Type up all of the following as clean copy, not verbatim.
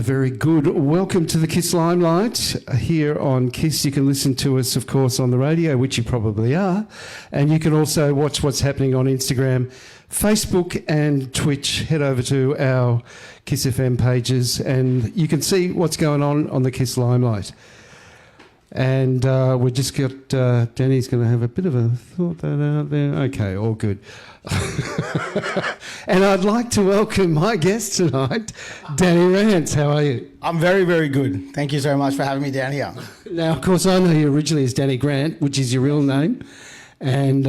very good. Welcome to the KISS Limelight here on KISS. You can listen to us, of course, on the radio, which you probably are. And you can also watch what's happening on Instagram, Facebook and Twitch. Head over to our KISS FM pages and you can see what's going on the KISS Limelight. And we just got, Danny's going to have a bit of a thought that out there. Okay, all good. And I'd like to welcome my guest tonight, Danny Rants. How are you? I'm very, very good. Thank you so much for having me down here. Now, of course, I know you originally as Danny Grant, which is your real name. And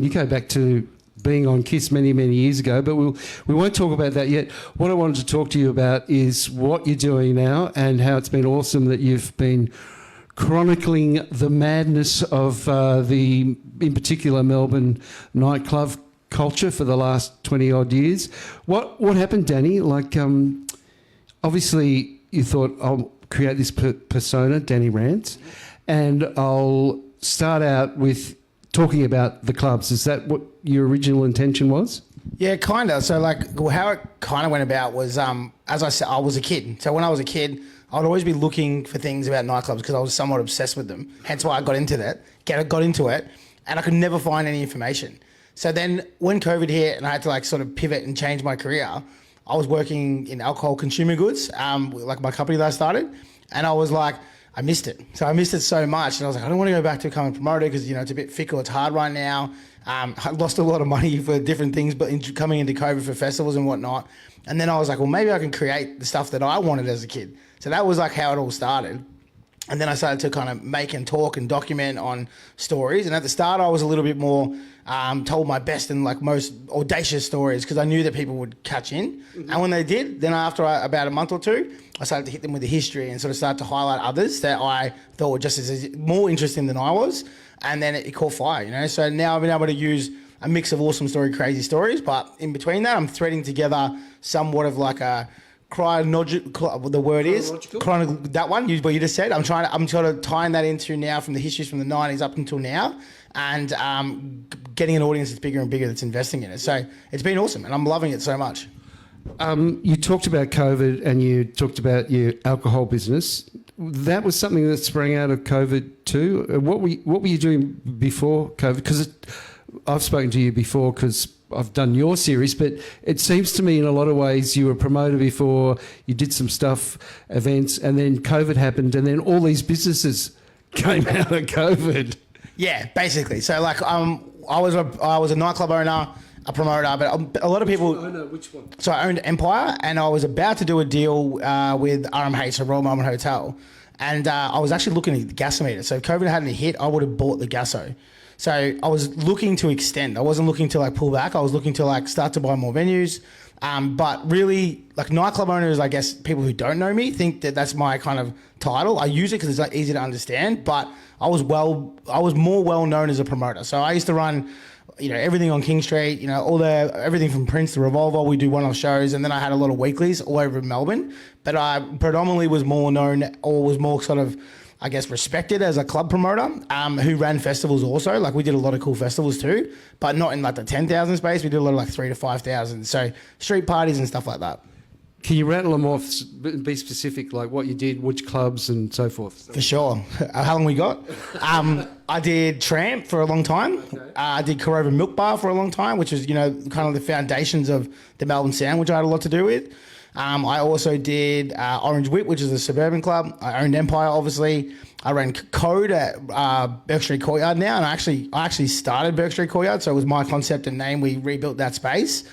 you go back to being on KISS many, many years ago, but we won't talk about that yet. What I wanted to talk to you about is what you're doing now and how it's been awesome that you've been chronicling the madness of in particular, Melbourne nightclub culture for the last 20-odd years. What happened, Danny? Like, obviously, you thought, I'll create this persona, Danny Rants, and I'll start out with talking about the clubs. Is that what your original intention was? Yeah, kind of. So, like, how it kind of went about was, as I said, I was a kid. So when I was a kid, I'd always be looking for things about nightclubs because I was somewhat obsessed with them. Hence why I got into that, got into it, and I could never find any information. So then when COVID hit and I had to like sort of pivot and change my career, I was working in alcohol consumer goods, like my company that I started, and I was like, I missed it. So I missed it so much, and I was like, I don't want to go back to becoming a promoter because, you know, it's a bit fickle, it's hard right now. I lost a lot of money for different things, but coming into COVID for festivals and whatnot. And then I was like, well, maybe I can create the stuff that I wanted as a kid. So that was like how it all started. And then I started to kind of make and talk and document on stories. And at the start, I was a little bit more told my best and like most audacious stories because I knew that people would catch in. Mm-hmm. And when they did, then after about a month or two, I started to hit them with the history and sort of start to highlight others that I thought were just as more interesting than I was. And then it caught fire, you know. So now I've been able to use a mix of awesome story, crazy stories. But in between that, I'm threading together somewhat of like a the word is that one what you just said. I'm sort of tying that into now from the histories from the 90s up until now, and getting an audience that's bigger and bigger that's investing in it. So it's been awesome, and I'm loving it so much. You talked about COVID and you talked about your alcohol business. That was something that sprang out of COVID too. What were you doing before COVID? Because I've spoken to you before because I've done your series, but it seems to me in a lot of ways you were a promoter before, you did some stuff, events, and then COVID happened, and then all these businesses came out of COVID. Yeah, basically. So like I was a nightclub owner, a promoter, but a lot of people... Which one? So I owned Empire, and I was about to do a deal with RMH, so Royal Melbourne Hotel, and I was actually looking at the gasometer. So if COVID hadn't hit, I would have bought the gaso. So I was looking to extend. I wasn't looking to like pull back. I was looking to like start to buy more venues. But really, like nightclub owners, I guess people who don't know me think that that's my kind of title. I use it because it's like easy to understand. But I was more well known as a promoter. So I used to run, you know, everything on King Street. You know, everything from Prince to Revolver. We do one-off shows, and then I had a lot of weeklies all over Melbourne. But I predominantly was more known, or was more sort of, I guess, respected as a club promoter who ran festivals also. Like we did a lot of cool festivals too, but not in like the 10,000 space. We did a lot of like 3,000 to 5,000. So street parties and stuff like that. Can you rattle them off, be specific, like what you did, which clubs and so forth? For sure. How long we got? I did Tramp for a long time. Okay. I did Corova Milk Bar for a long time, which was, you know, kind of the foundations of the Melbourne sound, which I had a lot to do with. I also did Orange Whip, which is a suburban club. I owned Empire, obviously. I ran Code at Burke Street Courtyard now, and I actually started Burke Street Courtyard, so it was my concept and name. We rebuilt that space.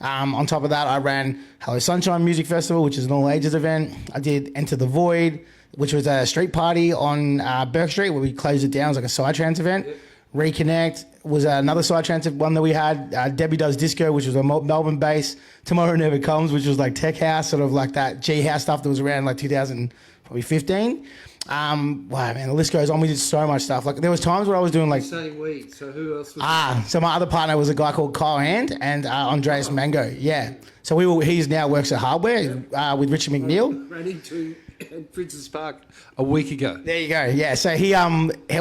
On top of that, I ran Hello Sunshine Music Festival, which is an all-ages event. I did Enter the Void, which was a street party on Burke Street where we closed it down. It was like a Psytrance event. Yep. Reconnect was another Psytrance one that we had. Debbie Does Disco, which was a Melbourne base. Tomorrow Never Comes, which was like tech house, sort of like that G house stuff that was around like 2015. Wow, man, the list goes on. We did so much stuff. Like there was times where I was doing like... Saying we, so who else was so my other partner was a guy called Kyle Hand and Andreas Mango. Yeah. So he's now works at Hardware with Richard McNeil. Ran into in Princess Park a week ago. There you go. Yeah. So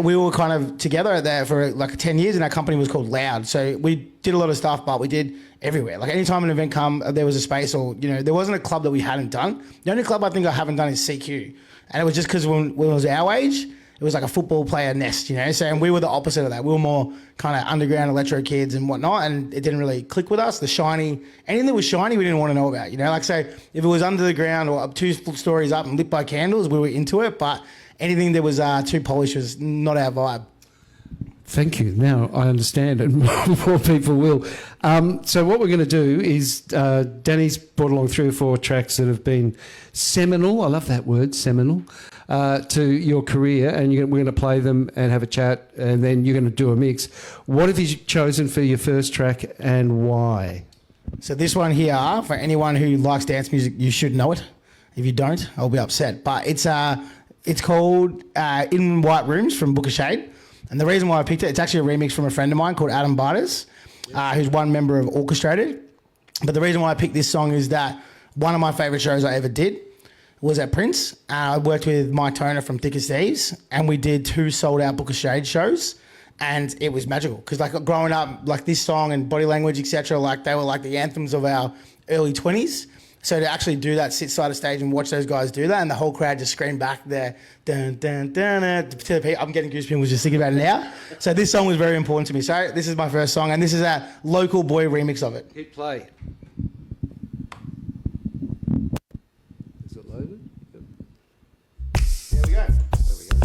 we were kind of together there for like 10 years, and our company was called Loud. So we did a lot of stuff, but we did everywhere. Like anytime an event come, there was a space, or there wasn't a club that we hadn't done. The only club I think I haven't done is CQ, and it was just because when it was our age, it was like a football player nest, So, and we were the opposite of that. We were more kind of underground electro kids and whatnot, and it didn't really click with us. Anything that was shiny, we didn't want to know about, Like, say, if it was under the ground or up 2 stories up and lit by candles, we were into it. But anything that was too polished was not our vibe. Thank you. Now I understand, and more people will. So what we're going to do is Danny's brought along 3 or 4 tracks that have been seminal. I love that word, seminal, to your career, and we're going to play them and have a chat, and then you're going to do a mix. What have you chosen for your first track, and why? So this one here, for anyone who likes dance music, you should know it. If you don't, I'll be upset. But it's called In White Rooms from Book of Shade. And the reason why I picked it, it's actually a remix from a friend of mine called Adam Barters, who's one member of Orchestrated. But the reason why I picked this song is that one of my favourite shows I ever did was at Prince. I worked with Mike Toner from Thick as Thieves, and we did 2 sold-out Book of Shade shows, and it was magical. Because like growing up, like this song and Body Language, etc., like they were like the anthems of our early 20s. So to actually do that, sit side of stage and watch those guys do that, and the whole crowd just scream back there, dun, dun, dun, dun, to the beat. I'm getting goosebumps just thinking about it now. So this song was very important to me. So this is my first song, and this is a local boy remix of it. Hit play. Is it loaded? Yep. There we go. There we go.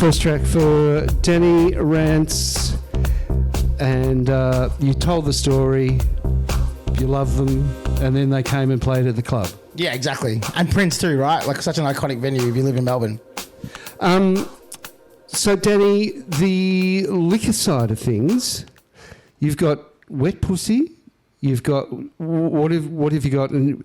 first track for Danny Rants, and you told the story, you love them, and then they came and played at the club. Yeah, exactly. And Prince too, right? Like such an iconic venue if you live in Melbourne. So Danny, the liquor side of things, you've got Wet Pussy, you've got, what have you got, and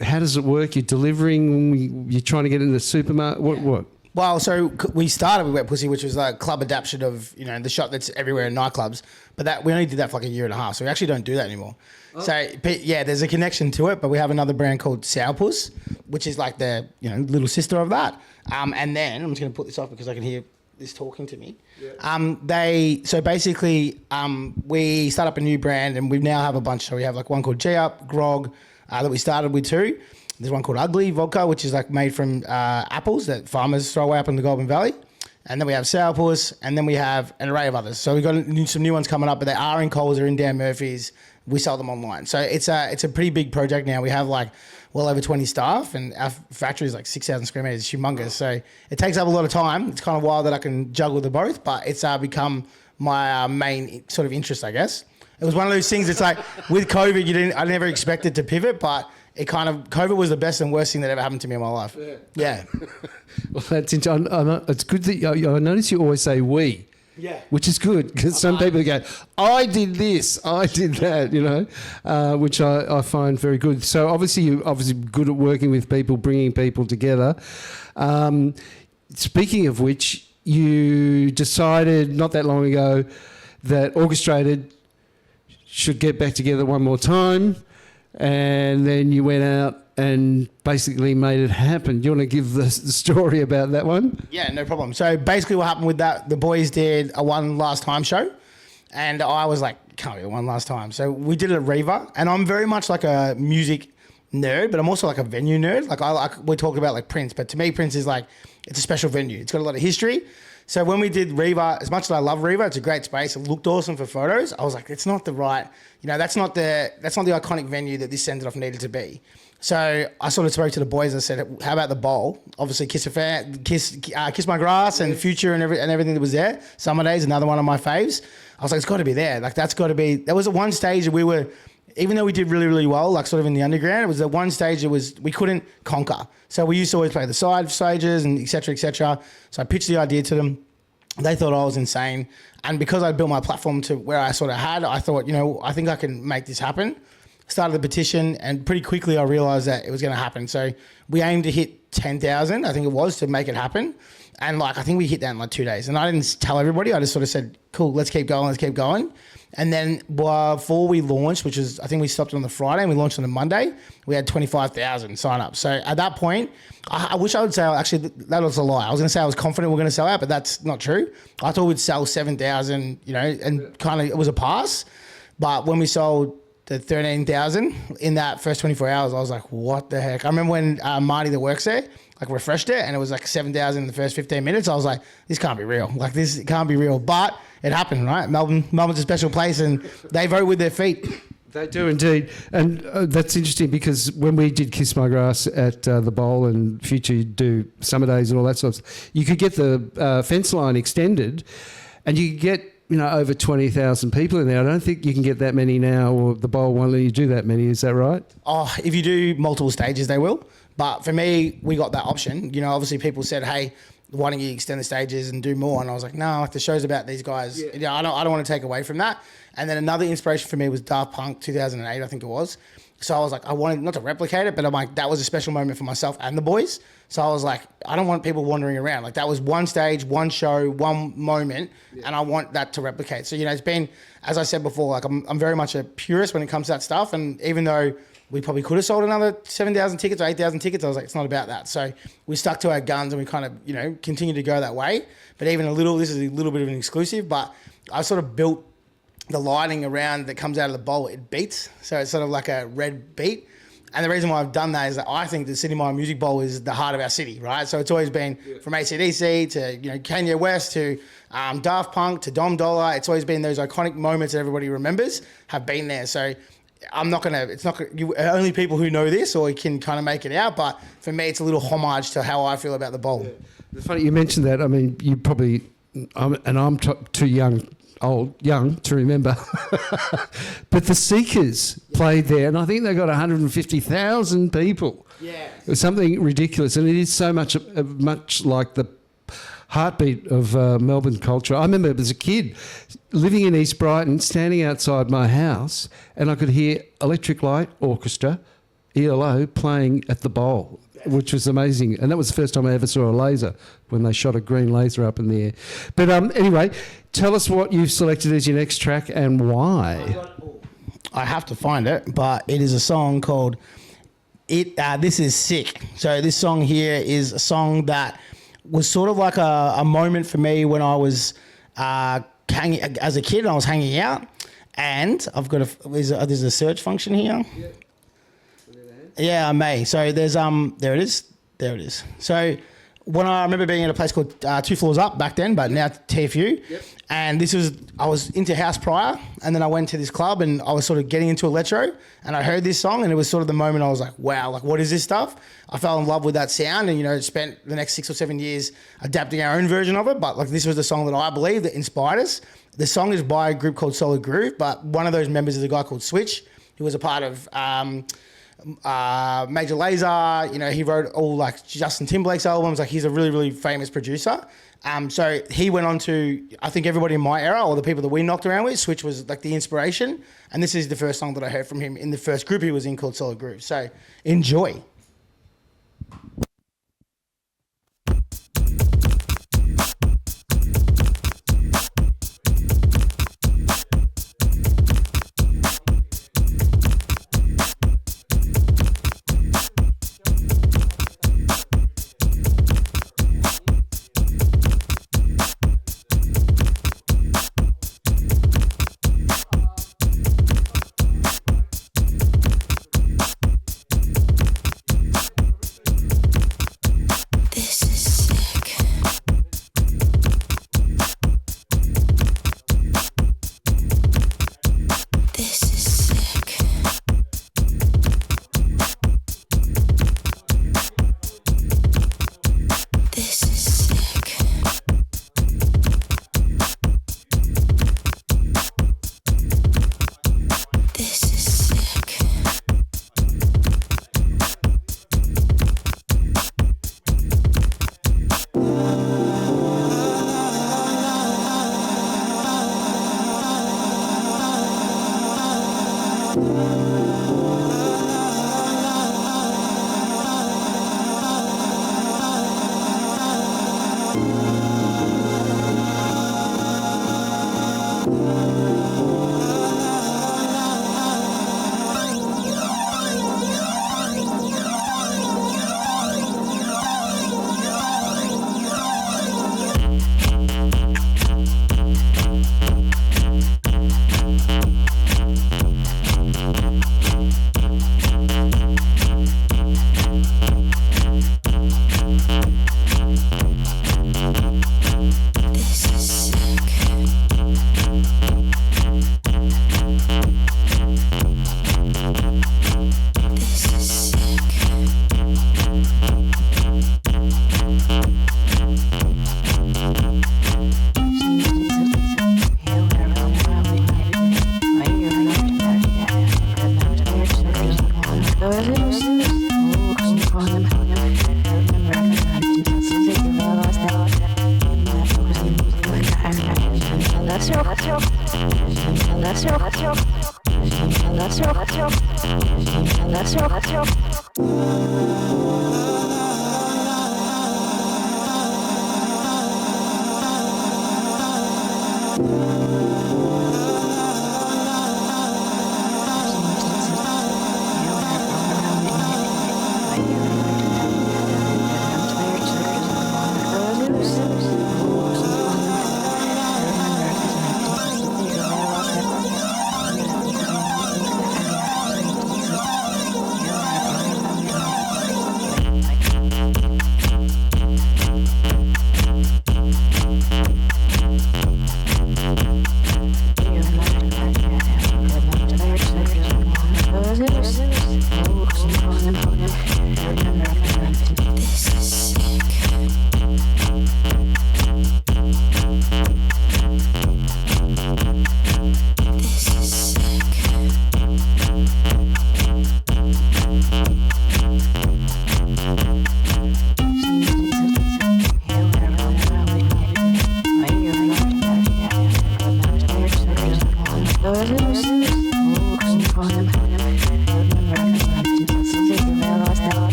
how does it work? You're delivering, you're trying to get in the supermarket, what? Well, so we started with Wet Pussy, which was like a club adaptation of, the shot that's everywhere in nightclubs. But that we only did that for like a year and a half, so we actually don't do that anymore. Oh. So, but yeah, there's a connection to it, but we have another brand called Sourpuss, which is like the, little sister of that. And then, I'm just going to put this off because I can hear this talking to me. Yeah. So basically, we start up a new brand and we now have a bunch. So we have like one called G-Up, Grog, that we started with too. There's one called Ugly Vodka, which is like made from apples that farmers throw away up in the Goulburn Valley. And then we have Sourpuss, and then we have an array of others. So we've got some new ones coming up, but they are in Coles, they're in Dan Murphy's. We sell them online. So it's a pretty big project now. We have like well over 20 staff, and our factory is like 6,000 square meters. It's humongous. So it takes up a lot of time. It's kind of wild that I can juggle the both, but it's become my main sort of interest, I guess. It was one of those things. It's like with COVID, I never expected to pivot, but COVID was the best and worst thing that ever happened to me in my life. Yeah. Well, that's interesting. It's good that I notice you always say we. Yeah. Which is good because some people go, I did this, I did that, which I find very good. So obviously you're good at working with people, bringing people together. Speaking of which, you decided not that long ago that Orchestrated should get back together one more time, and then you went out and basically made it happen. Do you want to give the story about that one? Yeah, no problem. So basically what happened with that, the boys did a one last time show, and I was like, can't be a one last time. So we did it at Riva, and I'm very much like a music nerd, but I'm also like a venue nerd. We talk about like Prince, but to me Prince is like, it's a special venue. It's got a lot of history. So when we did Riva, as much as I love Riva, it's a great space. It looked awesome for photos. I was like, it's not the right, that's not the iconic venue that this send-off needed to be. So I sort of spoke to the boys. I said, how about the bowl? Obviously, Kiss My Grass and Future and everything that was there. Summer Days, another one of my faves. I was like, it's got to be there. Like that's got to be. There was at one stage that we were, even though we did really, really well, like sort of in the underground, it was at one stage we couldn't conquer. So we used to always play the side stages and et cetera, et cetera. So I pitched the idea to them. They thought I was insane. And because I built my platform to where I sort of had, I thought, I think I can make this happen. Started the petition, and pretty quickly I realised that it was going to happen. So we aimed to hit 10,000, I think it was, to make it happen. And I think we hit that in 2 days. And I didn't tell everybody. I just sort of said, cool, let's keep going. And then before we launched, which is, I think we stopped on the Friday and we launched on the Monday, we had 25,000 sign-ups. So at that point, I wish I would say, actually, that was a lie. I was going to say I was confident we're going to sell out, but that's not true. I thought we'd sell 7,000, and kind of it was a pass. But when we sold the 13,000 in that first 24 hours, I was like, what the heck? I remember when Marty that works there, refreshed it, and it was 7,000 in the first 15 minutes. I was like, this can't be real. This can't be real. But it happened, right? Melbourne's a special place, and they vote with their feet. They do indeed. And that's interesting because when we did Kiss My Grass at the Bowl and Future, you do Summer Days and all that sort of stuff, you could get the fence line extended and you could get, over 20,000 people in there. I don't think you can get that many now, or the Bowl won't let you do that many. Is that right? Oh, if you do multiple stages, they will. But for me, we got that option. Obviously people said, hey, why don't you extend the stages and do more? And I was like, no, the show's about these guys. Yeah. I don't want to take away from that. And then another inspiration for me was Daft Punk 2008, I think it was. So I was like, I wanted not to replicate it, but I'm like, that was a special moment for myself and the boys. So I was like, I don't want people wandering around. That was one stage, one show, one moment, and I want that to replicate. So, it's been, as I said before, I'm very much a purist when it comes to that stuff. And even though we probably could have sold another 7,000 tickets or 8,000 tickets, I was like, it's not about that. So we stuck to our guns and we kind of, continue to go that way. But even this is a little bit of an exclusive, but I sort of built the lighting around that comes out of the bowl, it beats. So it's sort of like a red beat. And the reason why I've done that is that I think the City Mire Music Bowl is the heart of our city, right? So it's always been from AC/DC to Kanye West to Daft Punk to Dom Dollar. It's always been those iconic moments that everybody remembers have been there. So I'm not gonna. It's not gonna, only people who know this or can kind of make it out. But for me, it's a little homage to how I feel about the bowl. It's funny you mentioned that. I mean, you probably, I'm too young to remember. But the Seekers played there, and I think they got 150,000 people. Yeah. It was something ridiculous, and it is so much like the heartbeat of Melbourne culture. I remember as a kid living in East Brighton, standing outside my house, and I could hear Electric Light Orchestra, ELO, playing at the bowl, which was amazing. And that was the first time I ever saw a laser, when they shot a green laser up in the air. But anyway, tell us what you've selected as your next track and why. I have to find it, but it is a song called This Is Sick. So this song here is a song that was sort of like a moment for me when I was hanging as a kid and I was hanging out. And I've got there's a search function here. Yeah, I may. So there's there it is. So when I remember being at a place called 2 Floors Up back then, but now TFU. Yep. And I was into house prior, and then I went to this club and I was sort of getting into electro, and I heard this song, and it was sort of the moment I was like, wow, like what is this stuff? I fell in love with that sound, and spent the next 6 or 7 years adapting our own version of it. But like this was the song that I believe that inspired us. The song is by a group called Solid Groove, but one of those members is a guy called Switch, who was a part of Major Lazer. He wrote all like Justin Timberlake's albums. Like he's a really, really famous producer. So he went on to, I think everybody in my era, or the people that we knocked around with, Switch was like the inspiration. And this is the first song that I heard from him in the first group he was in called Solid Groove. So enjoy.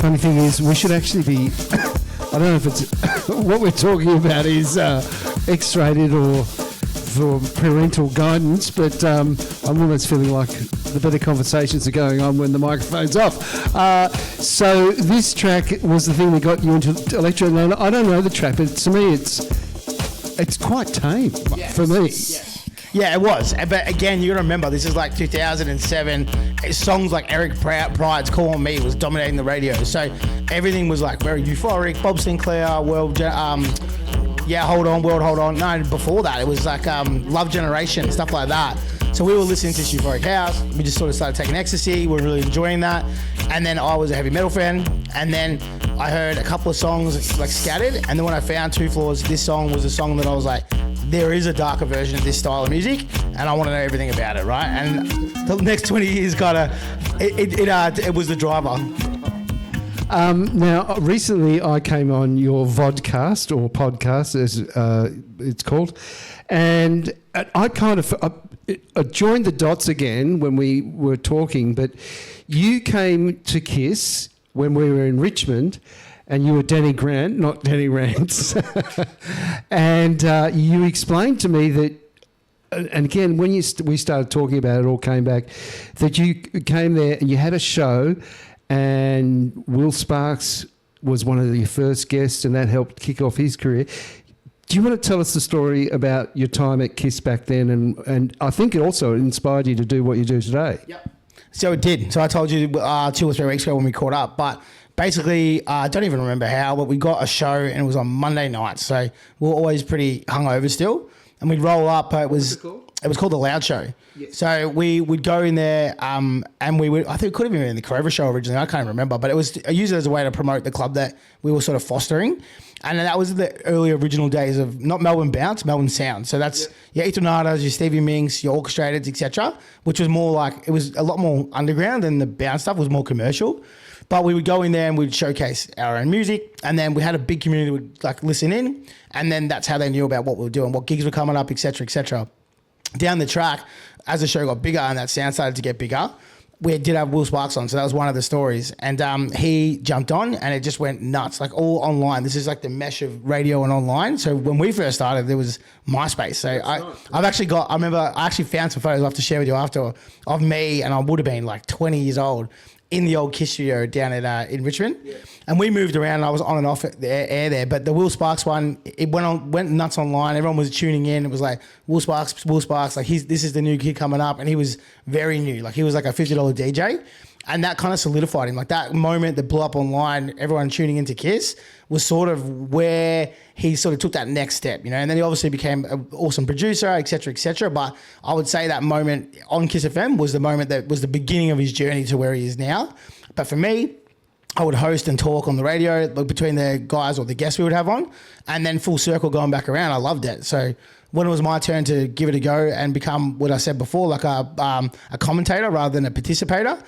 Funny thing is, we should actually be. I don't know if it's what we're talking about is X-rated or for parental guidance, but I'm almost feeling like the better conversations are going on when the microphone's off. So this track was the thing that got you into electro. And I don't know the track, but to me, it's quite tame for me. Yeah, it was. But again, you got to remember, this is like 2007. Songs like Eric Pryde's Call On Me was dominating the radio. So everything was like very euphoric. Bob Sinclair, Hold On, World Hold On. No, before that, it was like Love Generation, stuff like that. So we were listening to Euphoric House. We just sort of started taking ecstasy. We were really enjoying that. And then I was a heavy metal fan. And then I heard a couple of songs like scattered. And then when I found Two Floors, this song was a song that I was like, there is a darker version of this style of music, and I want to know everything about it, right? And the next 20 years it was the driver. Now, recently I came on your vodcast or podcast, as it's called, and I kind of I joined the dots again when we were talking, but you came to KISS when we were in Richmond, and you were Danny Grant, not Danny Rants. And you explained to me that, and again, when we started talking about it, all came back, that you came there and you had a show, and Will Sparks was one of your first guests, and that helped kick off his career. Do you want to tell us the story about your time at KISS back then? And I think it also inspired you to do what you do today. Yep. So it did. So I told you 2 or 3 weeks ago when we caught up, but basically, I don't even remember how, but we got a show and it was on Monday nights. So we were always pretty hungover still. And we'd roll up. It was called The Loud Show. Yes. So we would go in there and we would, I think it could have been in the Corover Show originally. I can't remember, but I used it as a way to promote the club that we were sort of fostering. And that was the early original days of not Melbourne Bounce, Melbourne Sound. So that's your Etonadas, your Stevie Minks, your Orchestrateds, etc., which was more like, it was a lot more underground than the bounce stuff was more commercial. But we would go in there and we'd showcase our own music, and then we had a big community that would like listen in, and then that's how they knew about what we were doing, what gigs were coming up, etc., etc. Down the track, as the show got bigger and that sound started to get bigger, we did have Will Sparks on, so that was one of the stories. And he jumped on and it just went nuts, like all online. This is like the mesh of radio and online. So when we first started, there was MySpace. So I actually found some photos I'll have to share with you after of me, and I would have been like 20 years old in the old KISS studio down in Richmond. Yeah. And we moved around and I was on and off the air there. But the Will Sparks one, it went nuts online. Everyone was tuning in. It was like, Will Sparks. Like, this is the new kid coming up. And he was very new. Like, he was like a $50 DJ. And that kind of solidified him. Like, that moment that blew up online, everyone tuning into KISS, was sort of where he sort of took that next step, you know. And then he obviously became an awesome producer, et cetera, et cetera. But I would say that moment on KISS FM was the moment that was the beginning of his journey to where he is now. But for me, I would host and talk on the radio between the guys or the guests we would have on, and then full circle going back around. I loved it. So when it was my turn to give it a go and become what I said before, like a commentator rather than a participator,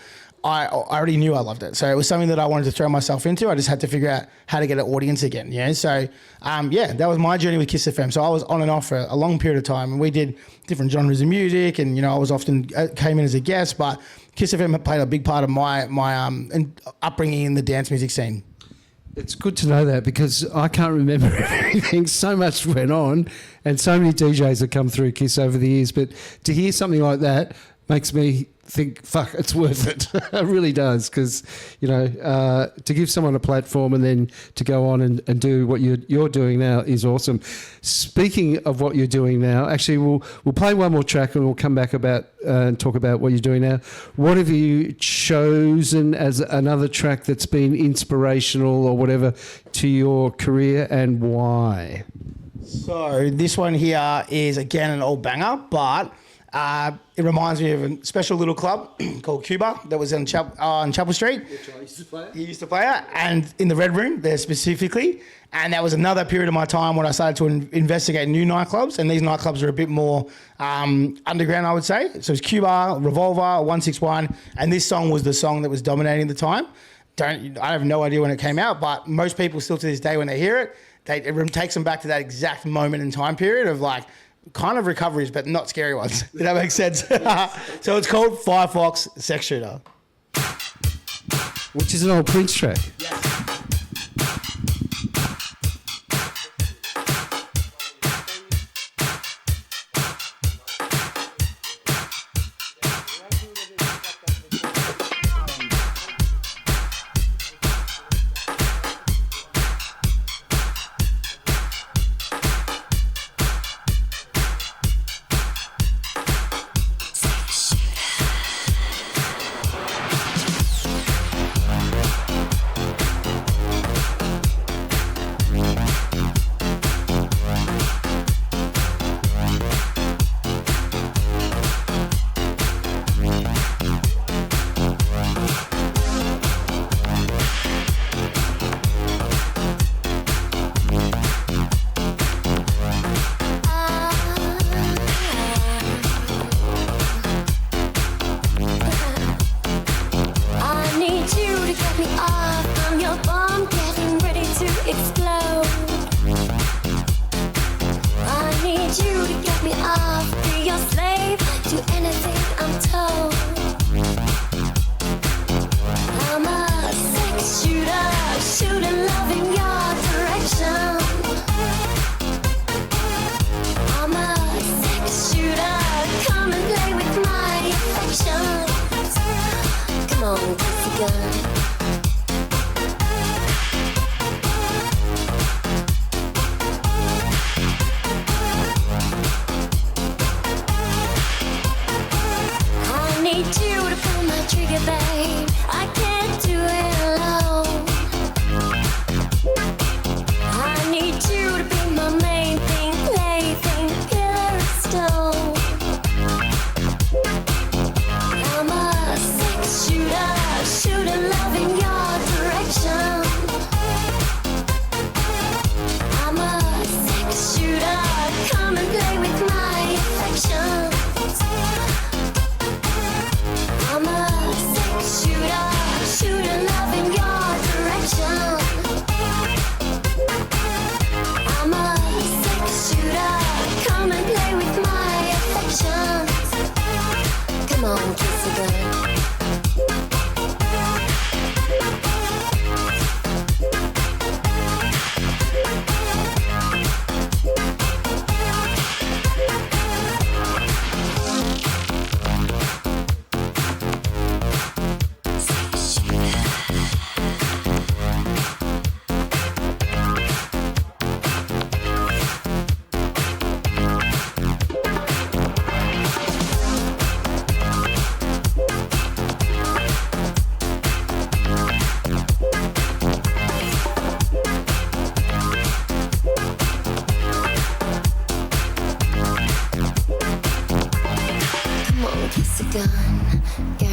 I already knew I loved it. So it was something that I wanted to throw myself into. I just had to figure out how to get an audience again. Yeah. So, that was my journey with KISS FM. So I was on and off for a long period of time, and we did different genres of music, and, you know, I was often came in as a guest, but KISS FM played a big part of my upbringing in the dance music scene. It's good to know that, because I can't remember everything. So much went on, and so many DJs have come through KISS over the years. But to hear something like that makes me think, fuck, it's worth it. It really does, because, you know, to give someone a platform and then to go on and do what you're doing now is awesome. Speaking of what you're doing now, actually, we'll play one more track and we'll come back and talk about what you're doing now. What have you chosen as another track that's been inspirational or whatever to your career, and why? So this one here is, again, an old banger, but It reminds me of a special little club called Cuba that was on Chapel Street. Which I used to play. He used to play it, and in the Red Room there specifically. And that was another period of my time when I started to investigate new nightclubs, and these nightclubs are a bit more underground, I would say. So it was Cuba, Revolver, 161, and this song was the song that was dominating the time. I have no idea when it came out, but most people still to this day when they hear it, it takes them back to that exact moment in time period of like kind of recoveries, but not scary ones. Does that make sense? So it's called Firefox Sex Shooter. Which is an old Prince track. Yes.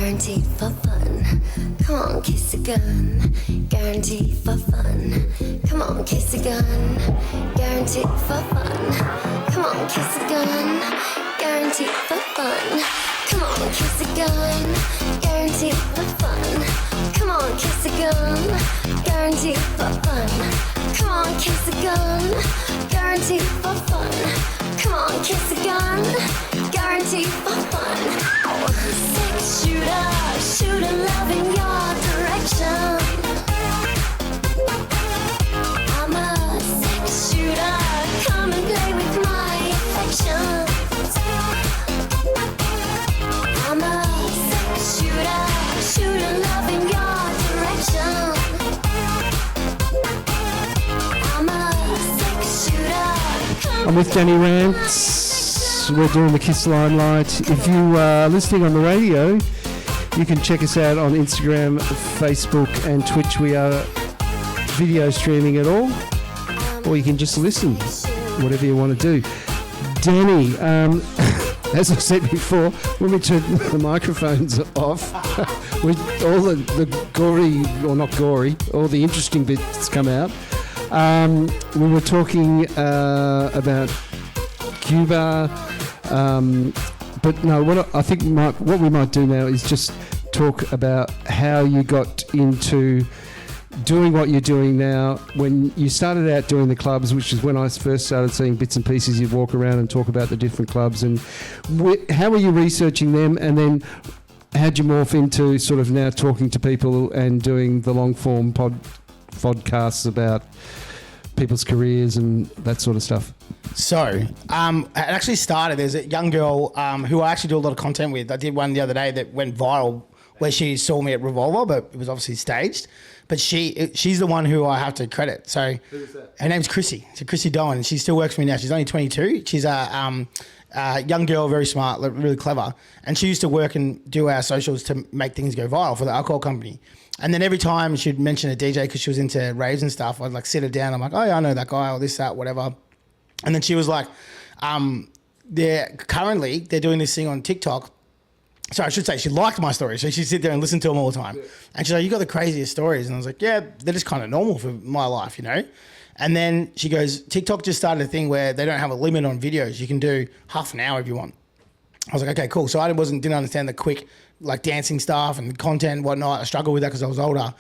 Guaranteed for fun. Come on, kiss a gun. Guaranteed for fun. Come on, kiss a gun. Guaranteed for fun. Come on, kiss a gun. Guaranteed for fun. Come on, kiss a gun. Guaranteed for fun. Come on, kiss a gun. Guaranteed for fun. Come on, kiss a gun. Guaranteed for fun. Come on, kiss a gun. Guaranteed for fun. Sex shooter, shooter love in your direction. I'm a sex shooter, come and play with my affection. I'm a sex shooter, shooter love in your direction. I'm a sex shooter. I'm with Danny Rants. We're doing the Kiss Limelight. If you are listening on the radio, you can check us out on Instagram, Facebook and Twitch. We are video streaming it all, or you can just listen, whatever you want to do. Danny, as I said before, when we turn the microphones off, with all the gory, or not gory, all the interesting bits come out. We were talking about Cuba, but no, I think what we might do now is just talk about how you got into doing what you're doing now. When you started out doing the clubs, which is when I first started seeing bits and pieces, you'd walk around and talk about the different clubs, and how were you researching them, and then how'd you morph into sort of now talking to people and doing the long form podcasts about people's careers and that sort of stuff? So, it actually started, there's a young girl who I actually do a lot of content with. I did one the other day that went viral where she saw me at Revolver, but it was obviously staged. But she's the one who I have to credit. So who's that? Her name's Chrissy. So Chrissy Doan, and she still works for me now. She's only 22. She's a young girl, very smart, really clever. And she used to work and do our socials to make things go viral for the alcohol company. And then every time she'd mention a DJ because she was into raves and stuff, I'd like sit her down. I'm like, oh yeah, I know that guy, or this, that, whatever. And then she was like, they're doing this thing on TikTok. So I should say she liked my stories. So she'd sit there and listen to them all the time. Yeah. And she's like, you got the craziest stories. And I was like, yeah, they're just kind of normal for my life, you know? And then she goes, TikTok just started a thing where they don't have a limit on videos. You can do half an hour if you want. I was like, okay, cool. So I didn't understand the quick like dancing stuff and content and whatnot. I struggled with that because I was older.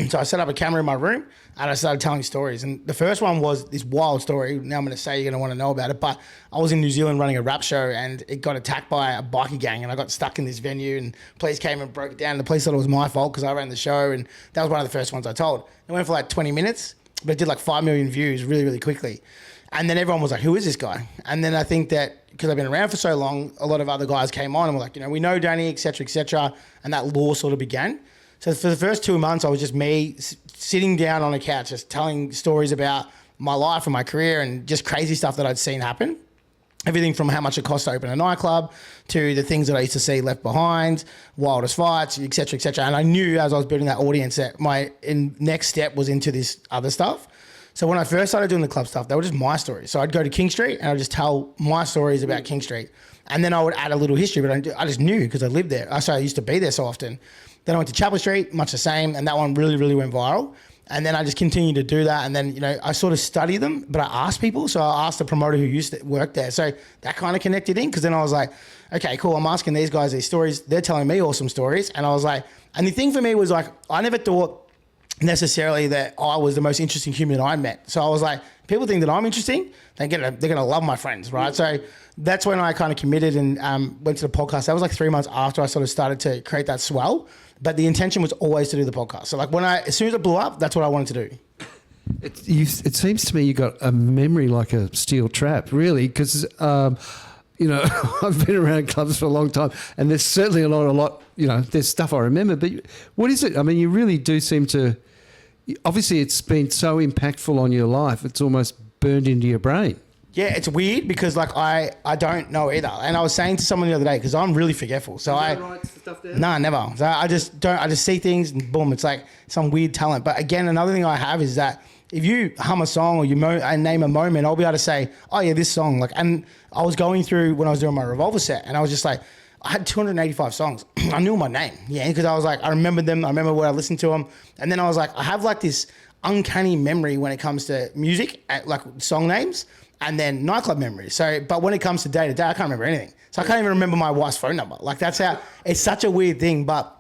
So I set up a camera in my room and I started telling stories. And the first one was this wild story. Now I'm going to say you're going to want to know about it. But I was in New Zealand running a rap show and it got attacked by a bikie gang and I got stuck in this venue and police came and broke it down. And the police thought it was my fault because I ran the show, and that was one of the first ones I told. It went for like 20 minutes, but it did like 5 million views really, really quickly. And then everyone was like, who is this guy? And then I think that because I've been around for so long, a lot of other guys came on and were like, you know, we know Danny, et cetera, and that lore sort of began. So for the first 2 months, I was just me sitting down on a couch, just telling stories about my life and my career and just crazy stuff that I'd seen happen. Everything from how much it costs to open a nightclub to the things that I used to see left behind, wildest fights, et cetera, et cetera. And I knew as I was building that audience that my next step was into this other stuff. So when I first started doing the club stuff, they were just my stories. So I'd go to King Street and I'd just tell my stories about King Street. And then I would add a little history, but I just knew because I lived there. I used to be there so often. Then I went to Chapel Street, much the same, and that one really, really went viral. And then I just continued to do that. And then, you know, I sort of study them, but I asked people. So I asked the promoter who used to work there. So that kind of connected in, because then I was like, okay, cool. I'm asking these guys these stories. They're telling me awesome stories. And I was like, and the thing for me was like, I never thought necessarily that I was the most interesting human I met. So I was like, people think that I'm interesting, they're gonna love my friends, right? So that's when I kind of committed and went to the podcast. That was like 3 months after I sort of started to create that swell. But the intention was always to do the podcast. So like as soon as it blew up, that's what I wanted to do. It seems to me you got a memory like a steel trap, really, because you know, I've been around clubs for a long time, and there's certainly a lot. You know, there's stuff I remember, but what is it? I mean, you really do seem to. Obviously, it's been so impactful on your life; it's almost burned into your brain. Yeah, it's weird because like I don't know either. And I was saying to someone the other day, because I'm really forgetful. So I write stuff down? No, never. So I just see things and boom, it's like some weird talent. But again, another thing I have is that if you hum a song or you name a moment, I'll be able to say, oh yeah, this song. Like, and I was going through when I was doing my Revolver set, and I was just like, I had 285 songs. I knew my name, yeah, because I was like, I remembered them. I remember where I listened to them, and then I was like, I have like this uncanny memory when it comes to music, like song names. And then nightclub memories. So, but when it comes to day to day, I can't remember anything. So I can't even remember my wife's phone number. Like that's how, it's such a weird thing. But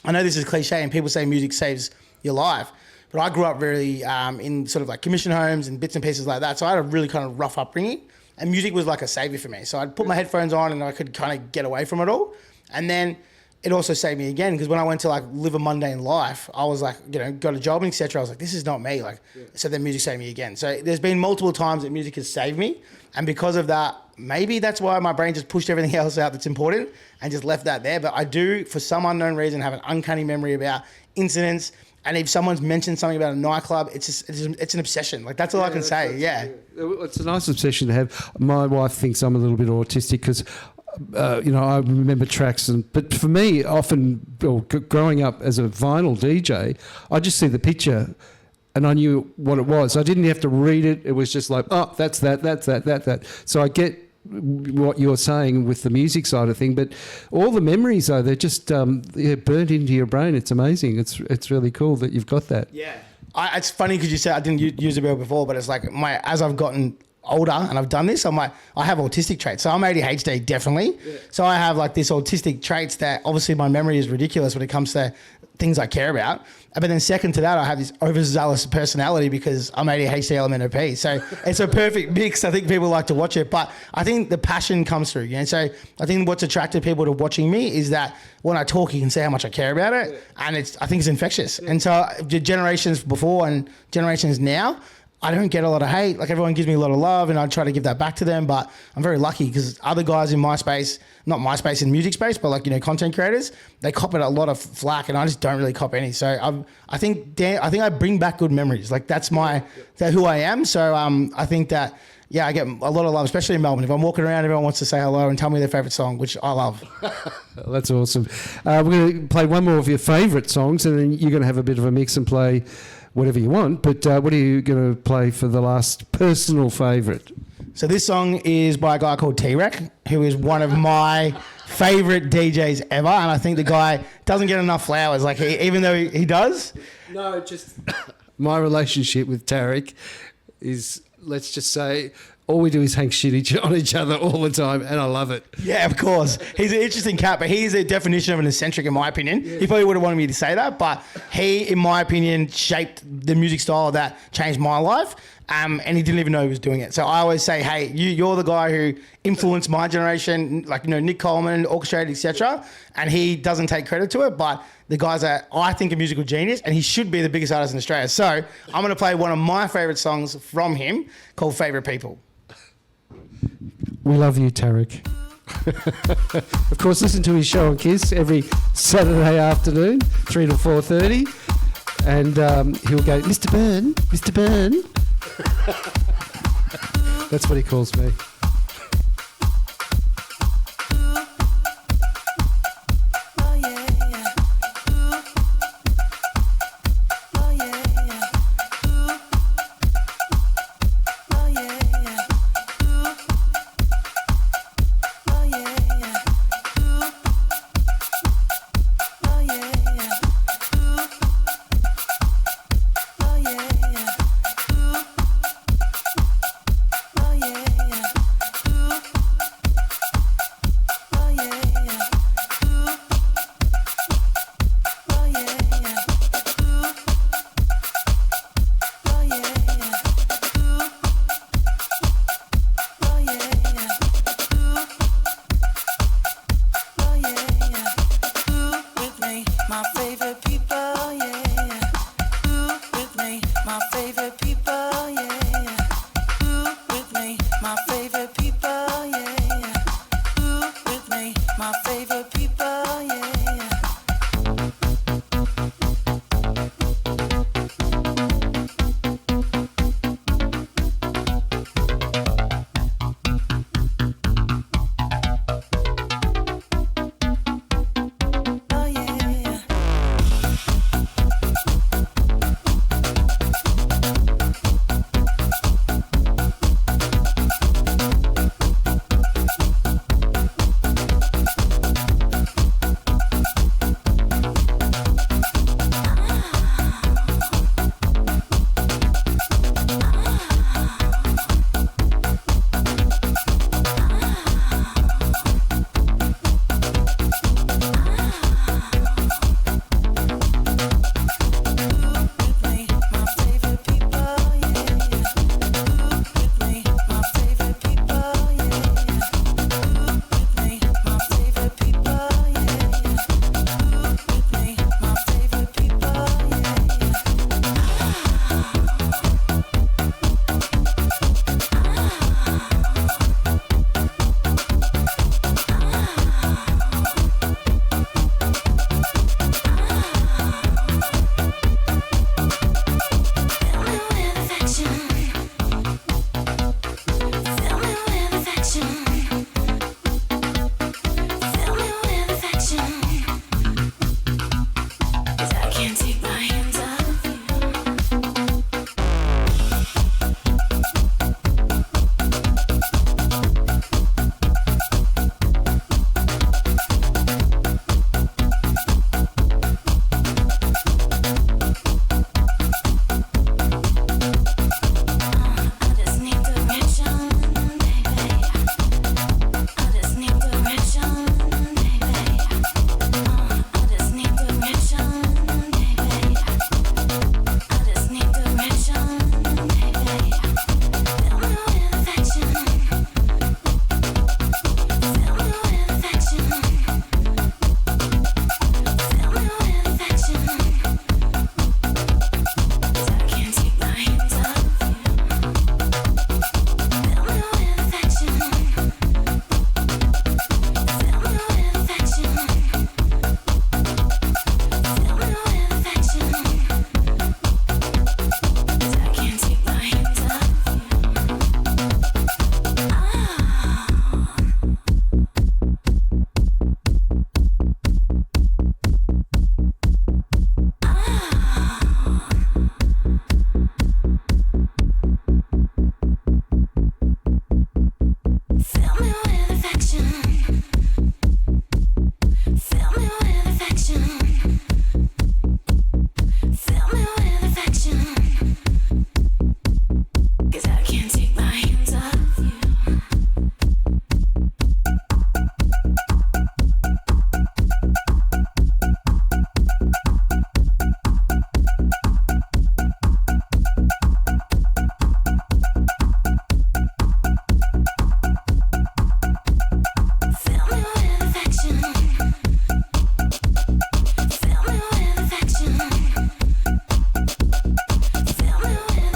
I know this is cliche and people say music saves your life. But I grew up really in sort of like commission homes and bits and pieces like that. So I had a really kind of rough upbringing. And music was like a savior for me. So I'd put my headphones on and I could kind of get away from it all. And then it also saved me again, because when I went to like live a mundane life, I was like, you know, got a job and etc. I was like, this is not me. Like, so then music saved me again. So there's been multiple times that music has saved me, and because of that, maybe that's why my brain just pushed everything else out that's important and just left that there. But I do, for some unknown reason, have an uncanny memory about incidents. And if someone's mentioned something about a nightclub, it's an obsession. Like that's all I can say. Yeah, it's a nice obsession to have. My wife thinks I'm a little bit autistic because. You know, I remember tracks, but for me, often growing up as a vinyl DJ, I just see the picture, and I knew what it was. I didn't have to read it. It was just like, oh, that's that. So I get what you're saying with the music side of thing, but all the memories though, they're just they're burnt into your brain. It's amazing. It's really cool that you've got that. Yeah. It's funny because you said I didn't use the word before, but it's like as I've gotten older and I've done this, I have autistic traits. So I'm ADHD definitely. Yeah. So I have like this autistic traits that obviously my memory is ridiculous when it comes to things I care about. But then second to that, I have this overzealous personality because I'm ADHD element OP. So it's a perfect mix. I think people like to watch it, but I think the passion comes through. And so I think what's attracted people to watching me is that when I talk, you can see how much I care about it. Yeah. And I think it's infectious. Yeah. And so the generations before and generations now, I don't get a lot of hate. Like everyone gives me a lot of love and I try to give that back to them. But I'm very lucky because other guys in my space, not my space in music space, but like, content creators, they cop it a lot of flack and I just don't really cop any. So I think I bring back good memories. Like that's who I am. So I think that, yeah, I get a lot of love, especially in Melbourne. If I'm walking around, everyone wants to say hello and tell me their favourite song, which I love. That's awesome. We're going to play one more of your favourite songs and then you're going to have a bit of a mix and play whatever you want, but what are you going to play for the last personal favourite? So this song is by a guy called T-Rec, who is one of my favourite DJs ever, and I think the guy doesn't get enough flowers, like even though he does. No, just my relationship with Tarek is, let's just say, all we do is hang shit on each other all the time, and I love it. Yeah, of course. He's an interesting cat, but he's a definition of an eccentric, in my opinion. Yeah. He probably would have wanted me to say that, but he, in my opinion, shaped the music style that changed my life, and he didn't even know he was doing it. So I always say, hey, you're the guy who influenced my generation, like, Nick Coleman, orchestrated, etc., and he doesn't take credit to it, but the guy's that I think a musical genius, and he should be the biggest artist in Australia. So I'm going to play one of my favourite songs from him called Favourite People. We love you, Tarek. Of course, listen to his show on KISS every Saturday afternoon, 3 to 4:30. And he'll go, Mr. Byrne, Mr. Byrne. That's what he calls me.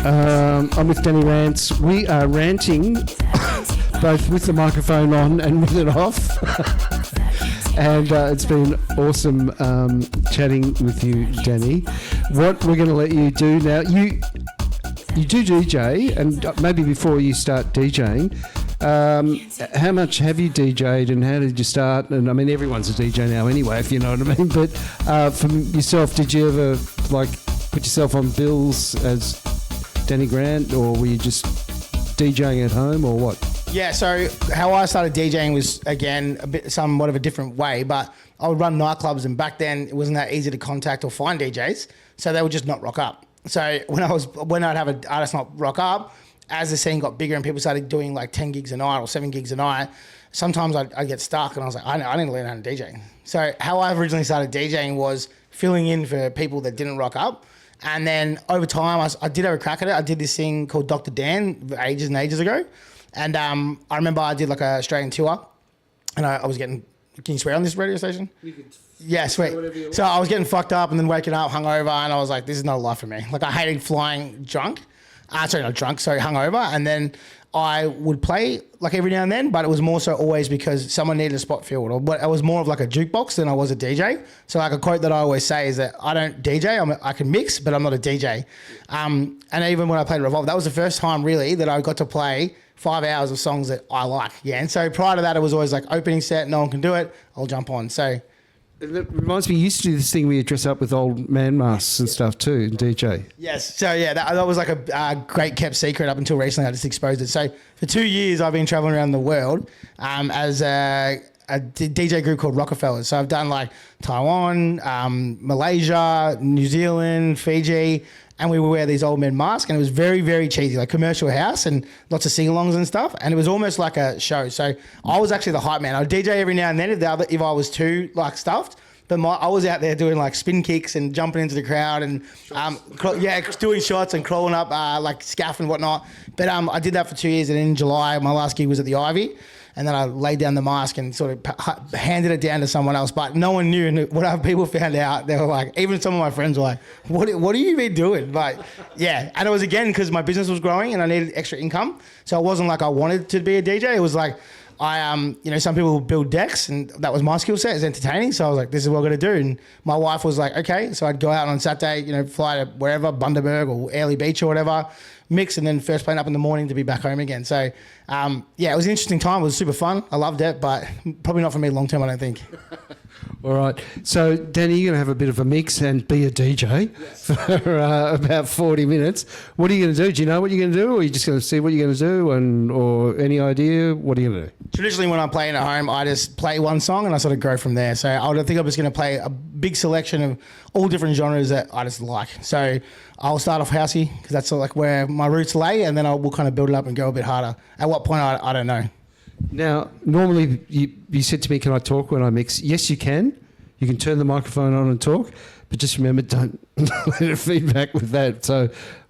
I'm with Danny Rants. We are ranting both with the microphone on and with it off. And it's been awesome chatting with you, Danny. What we're going to let you do now, you do DJ, and maybe before you start DJing, how much have you DJ'd and how did you start? And I mean, everyone's a DJ now anyway, if you know what I mean. But from yourself, did you ever put yourself on bills as Danny Grant, or were you just DJing at home, or what? Yeah, so how I started DJing was, again, somewhat of a different way, but I would run nightclubs, and back then it wasn't that easy to contact or find DJs, so they would just not rock up. So when I'd have an artist not rock up, as the scene got bigger and people started doing like 10 gigs a night or 7 gigs a night, sometimes I'd get stuck and I was like, I need to learn how to DJ. So how I originally started DJing was filling in for people that didn't rock up. And then over time, I did have a crack at it. I did this thing called Dr. Dan ages and ages ago. And I remember I did like an Australian tour, and I was getting, can you swear on this radio station? You can. Yeah, sweet. So I was getting fucked up and then waking up hungover, and I was like, this is not a life for me. Like, I hated flying drunk. Hungover. And then I would play like every now and then, but it was more so always because someone needed a spot filled, or but I was more of like a jukebox than I was a DJ. So like a quote that I always say is that I don't DJ, I can mix, but I'm not a DJ. And even when I played Revolve, that was the first time really that I got to play 5 hours of songs that I like. Yeah. And so prior to that, it was always like opening set, no one can do it, I'll jump on. So it reminds me, you used to do this thing where you dress up with old man masks and stuff too, and DJ. Yes. So yeah, that was like a great kept secret up until recently. I just exposed it. So for 2 years, I've been traveling around the world as a DJ group called Rockefellers. So I've done like Taiwan, Malaysia, New Zealand, Fiji, and we would wear these old men masks, and it was very, very cheesy, like commercial house and lots of sing-alongs and stuff, and it was almost like a show. So I was actually the hype man. I'd DJ every now and then if I was too like stuffed, but I was out there doing like spin kicks and jumping into the crowd and doing shots and crawling up like scaff and whatnot. But I did that for 2 years, and in July my last gig was at the Ivy. And then I laid down the mask and sort of handed it down to someone else. But no one knew. And when people found out, they were like, even some of my friends were like, what have you been doing? But yeah. And it was, again, because my business was growing and I needed extra income. So it wasn't like I wanted to be a DJ. It was like, some people build decks, and that was my skill set, is entertaining. So I was like, this is what I'm going to do. And my wife was like, okay. So I'd go out on Saturday, fly to wherever, Bundaberg or Airlie Beach or whatever, mix, and then first plane up in the morning to be back home again. So, it was an interesting time. It was super fun. I loved it, but probably not for me long term, I don't think. All right. So, Danny, you're going to have a bit of a mix and be a DJ for about 40 minutes. What are you going to do? Do you know what you're going to do, or are you just going to see what you're going to do, or any idea? What are you going to do? Traditionally, when I'm playing at home, I just play one song and I sort of go from there. So I think I'm just going to play a big selection of all different genres that I just like. So I'll start off housey because that's sort of like where my roots lay, and then we'll kind of build it up and go a bit harder. At what point, I don't know. Now, normally you said to me, can I talk when I mix? Yes, you can. You can turn the microphone on and talk, but just remember, don't let it feedback with that. So